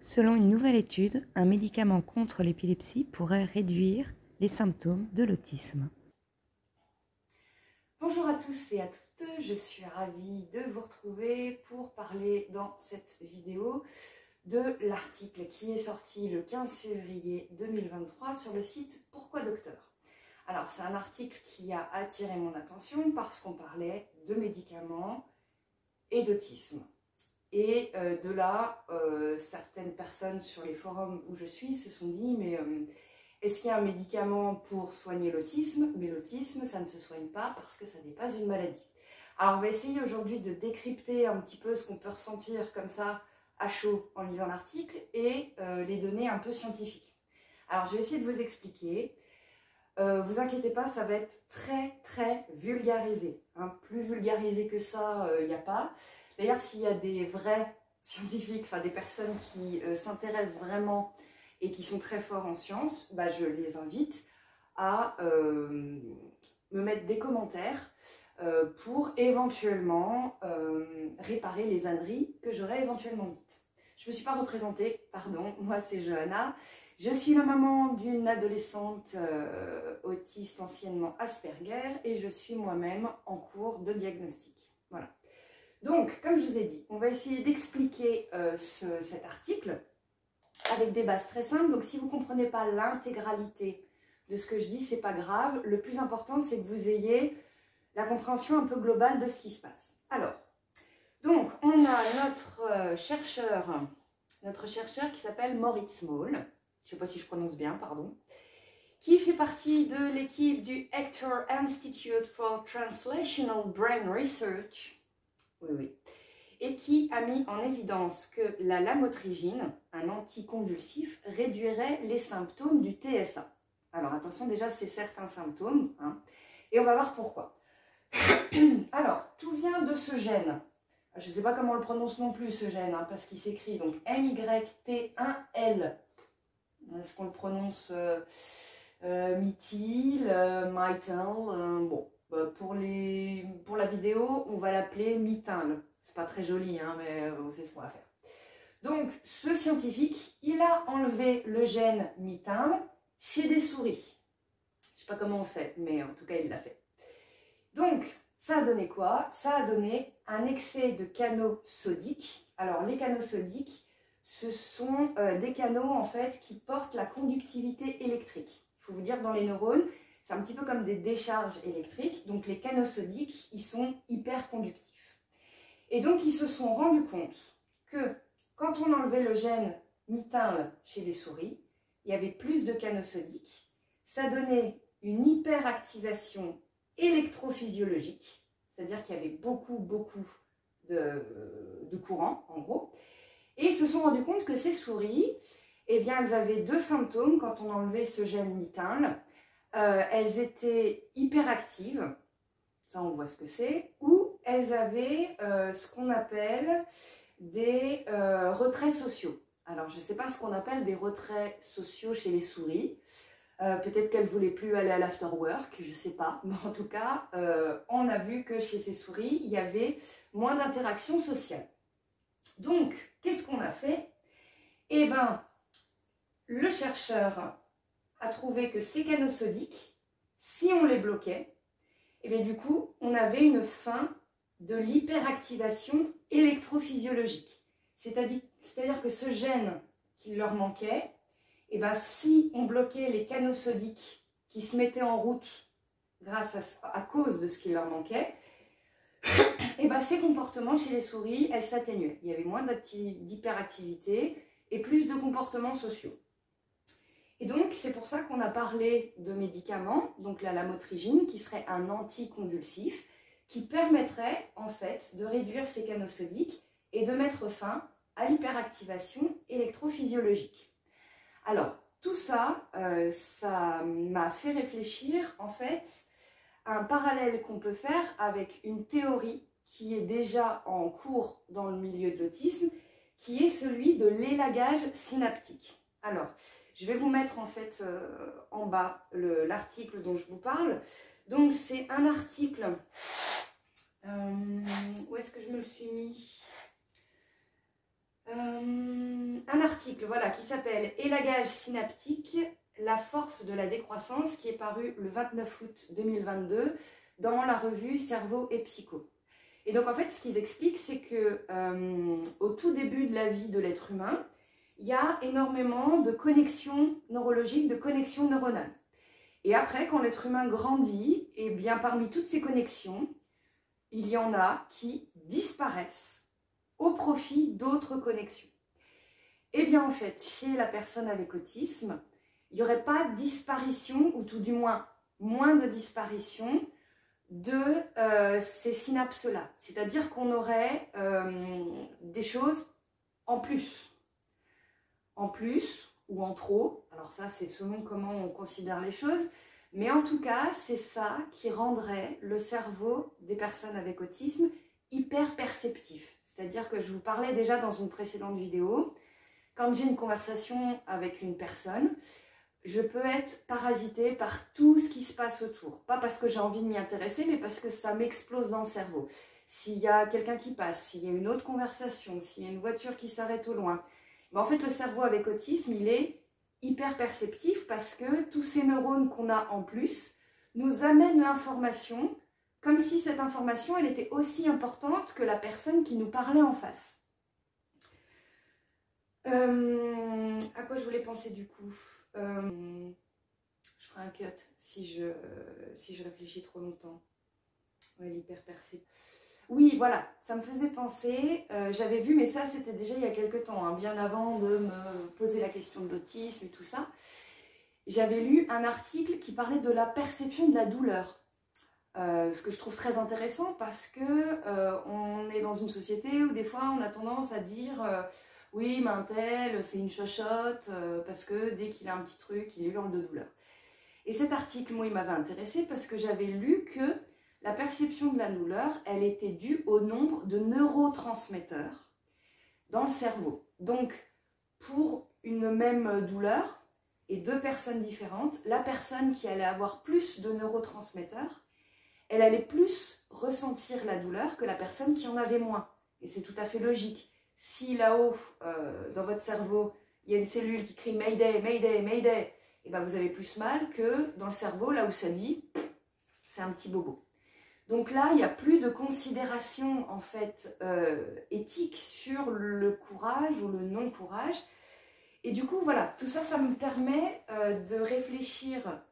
Selon une nouvelle étude, un médicament contre l'épilepsie pourrait réduire les symptômes de l'autisme. Bonjour à tous et à toutes, je suis ravie de vous retrouver pour parler dans cette vidéo de l'article qui est sorti le 15 février 2023 sur le site Pourquoi Docteur. Alors c'est un article qui a attiré mon attention parce qu'on parlait de médicaments et d'autisme. Et de là, certaines personnes sur les forums où je suis se sont dit mais est-ce qu'il y a un médicament pour soigner l'autisme? Mais l'autisme, ça ne se soigne pas parce que ça n'est pas une maladie. Alors on va essayer aujourd'hui de décrypter un petit peu ce qu'on peut ressentir comme ça à chaud en lisant l'article et les données un peu scientifiques. Alors je vais essayer de vous expliquer. Vous inquiétez pas, ça va être très vulgarisé. Hein. Plus vulgarisé que ça, il n'y a pas. D'ailleurs, s'il y a des vrais scientifiques, enfin des personnes qui s'intéressent vraiment et qui sont très forts en sciences, bah, je les invite à me mettre des commentaires pour éventuellement réparer les âneries que j'aurais éventuellement dites. Je ne me suis pas représentée, pardon, moi c'est Johanna. Je suis la maman d'une adolescente autiste anciennement Asperger et je suis moi-même en cours de diagnostic. Voilà. Donc, comme je vous ai dit, on va essayer d'expliquer cet article avec des bases très simples. Donc, si vous ne comprenez pas l'intégralité de ce que je dis, c'est pas grave. Le plus important, c'est que vous ayez la compréhension un peu globale de ce qui se passe. Alors, donc, on a notre chercheur qui s'appelle Moritz Moll. Je ne sais pas si je prononce bien, pardon. Qui fait partie de l'équipe du Hector Institute for Translational Brain Research. Oui. Et qui a mis en évidence que la lamotrigine, un anticonvulsif, réduirait les symptômes du TSA. Alors attention, déjà c'est certains symptômes, hein, et on va voir pourquoi. Alors, tout vient de ce gène. Je ne sais pas comment on le prononce non plus ce gène, hein, parce qu'il s'écrit donc MYT1L. Est-ce qu'on le prononce mityl, bon. Pour la vidéo, on va l'appeler mityl. C'est pas très joli, hein, mais c'est ce qu'on va faire. Donc, ce scientifique, il a enlevé le gène mityl chez des souris. Je sais pas comment on fait, mais en tout cas, il l'a fait. Donc, ça a donné quoi? Ça a donné un excès de canaux sodiques. Alors, les canaux sodiques, ce sont des canaux, en fait, qui portent la conductivité électrique. Il faut vous dire, dans les neurones, c'est un petit peu comme des décharges électriques, donc les canaux sodiques, ils sont hyper conductifs. Et donc, ils se sont rendus compte que quand on enlevait le gène mityl chez les souris, il y avait plus de canaux sodiques, ça donnait une hyperactivation électrophysiologique, c'est-à-dire qu'il y avait beaucoup de courant, en gros, et ils se sont rendus compte que ces souris, eh bien, elles avaient deux symptômes quand on enlevait ce gène mityl. Elles étaient hyperactives, ça on voit ce que c'est, ou elles avaient ce qu'on appelle des retraits sociaux. Alors je ne sais pas ce qu'on appelle des retraits sociaux chez les souris, peut-être qu'elles ne voulaient plus aller à l'afterwork, je ne sais pas, mais en tout cas, on a vu que chez ces souris, il y avait moins d'interaction sociale. Donc, qu'est-ce qu'on a fait? Eh bien, le chercheur a trouvé que ces canaux sodiques, si on les bloquait, et bien du coup, on avait une fin de l'hyperactivation électrophysiologique. C'est-à-dire que ce gène qui leur manquait, et bien si on bloquait les canaux sodiques qui se mettaient en route à cause de ce qui leur manquait, et bien ces comportements chez les souris, elles s'atténuaient. Il y avait moins d'hyperactivité et plus de comportements sociaux. Et donc, c'est pour ça qu'on a parlé de médicaments, donc la lamotrigine, qui serait un anticonvulsif, qui permettrait en fait de réduire ces canaux sodiques et de mettre fin à l'hyperactivation électrophysiologique. Alors, tout ça, ça m'a fait réfléchir en fait à un parallèle qu'on peut faire avec une théorie qui est déjà en cours dans le milieu de l'autisme, qui est celui de l'élagage synaptique. Alors, je vais vous mettre en fait en bas l'article dont je vous parle. Donc c'est un article, où est-ce que je me le suis mis? Un article voilà, qui s'appelle « Élagage synaptique, la force de la décroissance » qui est paru le 29 août 2022 dans la revue Cerveau et Psycho. Et donc en fait ce qu'ils expliquent c'est que au tout début de la vie de l'être humain, il y a énormément de connexions neurologiques, de connexions neuronales. Et après quand l'être humain grandit, et bien parmi toutes ces connexions, il y en a qui disparaissent au profit d'autres connexions. Et bien en fait, chez la personne avec autisme, il n'y aurait pas de disparition, ou tout du moins moins de disparition de ces synapses-là. C'est-à-dire qu'on aurait des choses en plus ou en trop. Alors ça, c'est selon comment on considère les choses. Mais en tout cas, c'est ça qui rendrait le cerveau des personnes avec autisme hyper perceptif. C'est-à-dire que je vous parlais déjà dans une précédente vidéo, quand j'ai une conversation avec une personne, je peux être parasitée par tout ce qui se passe autour. Pas parce que j'ai envie de m'y intéresser, mais parce que ça m'explose dans le cerveau. S'il y a quelqu'un qui passe, s'il y a une autre conversation, s'il y a une voiture qui s'arrête au loin, ben en fait le cerveau avec autisme, il est hyper perceptif parce que tous ces neurones qu'on a en plus nous amènent l'information comme si cette information elle était aussi importante que la personne qui nous parlait en face. À quoi je voulais penser du coup je ferai un cut si je réfléchis trop longtemps. Ouais, l'hyperperception. Oui, voilà, ça me faisait penser, j'avais vu, mais ça c'était déjà il y a quelques temps, hein, bien avant de me poser la question de l'autisme et tout ça. J'avais lu un article qui parlait de la perception de la douleur. Ce que je trouve très intéressant parce que on est dans une société où des fois on a tendance à dire oui, mais un tel, c'est une chochotte, parce que dès qu'il a un petit truc, il hurle de douleur. Et cet article, moi, il m'avait intéressée parce que j'avais lu que la perception de la douleur, elle était due au nombre de neurotransmetteurs dans le cerveau. Donc, pour une même douleur et deux personnes différentes, la personne qui allait avoir plus de neurotransmetteurs, elle allait plus ressentir la douleur que la personne qui en avait moins. Et c'est tout à fait logique. Si là-haut, dans votre cerveau, il y a une cellule qui crie « Mayday, Mayday, Mayday », et ben vous avez plus mal que dans le cerveau, là où ça dit « c'est un petit bobo ». Donc là, il n'y a plus de considération en fait éthique sur le courage ou le non-courage. Et du coup, voilà, tout ça, ça me permet de réfléchir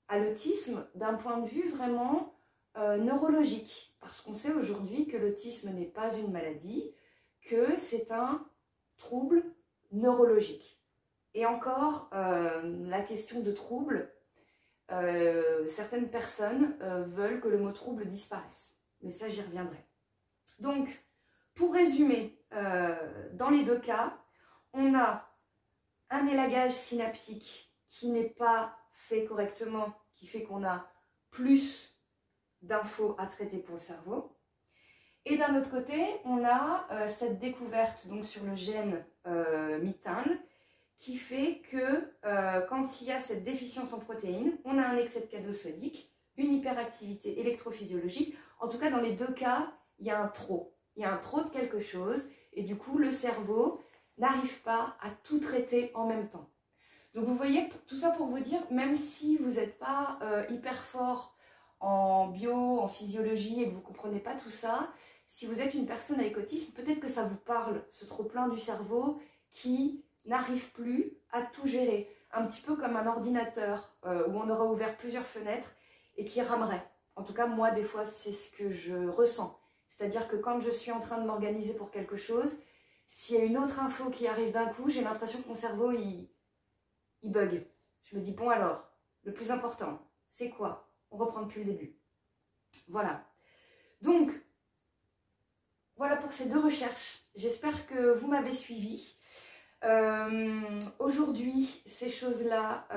à l'autisme d'un point de vue vraiment neurologique. Parce qu'on sait aujourd'hui que l'autisme n'est pas une maladie, que c'est un trouble neurologique. Et encore, la question de trouble, certaines personnes veulent que le mot trouble disparaisse. Mais ça, j'y reviendrai. Donc, pour résumer, dans les deux cas, on a un élagage synaptique qui n'est pas fait correctement, qui fait qu'on a plus d'infos à traiter pour le cerveau. Et d'un autre côté, on a cette découverte donc, sur le gène MITIN qui fait que quand il y a cette déficience en protéines, on a un excès de cadeau sodique, une hyperactivité électrophysiologique. En tout cas, dans les deux cas, il y a un trop. Il y a un trop de quelque chose et du coup, le cerveau n'arrive pas à tout traiter en même temps. Donc vous voyez, tout ça pour vous dire, même si vous n'êtes pas hyper fort en bio, en physiologie et que vous ne comprenez pas tout ça, si vous êtes une personne avec autisme, peut-être que ça vous parle, ce trop-plein du cerveau qui n'arrive plus à tout gérer. Un petit peu comme un ordinateur où on aura ouvert plusieurs fenêtres et qui ramerait. En tout cas, moi, des fois, c'est ce que je ressens. C'est-à-dire que quand je suis en train de m'organiser pour quelque chose, s'il y a une autre info qui arrive d'un coup, j'ai l'impression que mon cerveau, il bug. Je me dis, bon alors, le plus important, c'est quoi? On reprend depuis le début. Voilà. Donc, voilà pour ces deux recherches. J'espère que vous m'avez suivi. Aujourd'hui, ces choses-là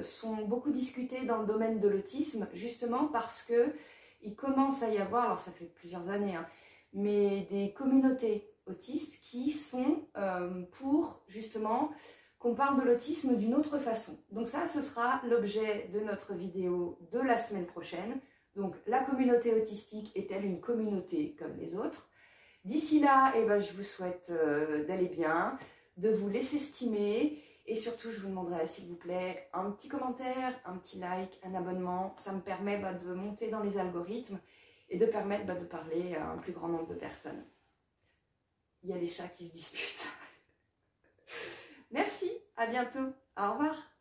sont beaucoup discutées dans le domaine de l'autisme, justement parce qu'il commence à y avoir, alors ça fait plusieurs années, hein, mais des communautés autistes qui sont pour, justement, qu'on parle de l'autisme d'une autre façon. Donc ça, ce sera l'objet de notre vidéo de la semaine prochaine. Donc, la communauté autistique est-elle une communauté comme les autres? D'ici là, eh ben, je vous souhaite d'aller bien, de vous laisser estimer. Et surtout, je vous demanderai, s'il vous plaît, un petit commentaire, un petit like, un abonnement. Ça me permet de monter dans les algorithmes et de permettre de parler à un plus grand nombre de personnes. Il y a les chats qui se disputent. Merci, à bientôt, au revoir.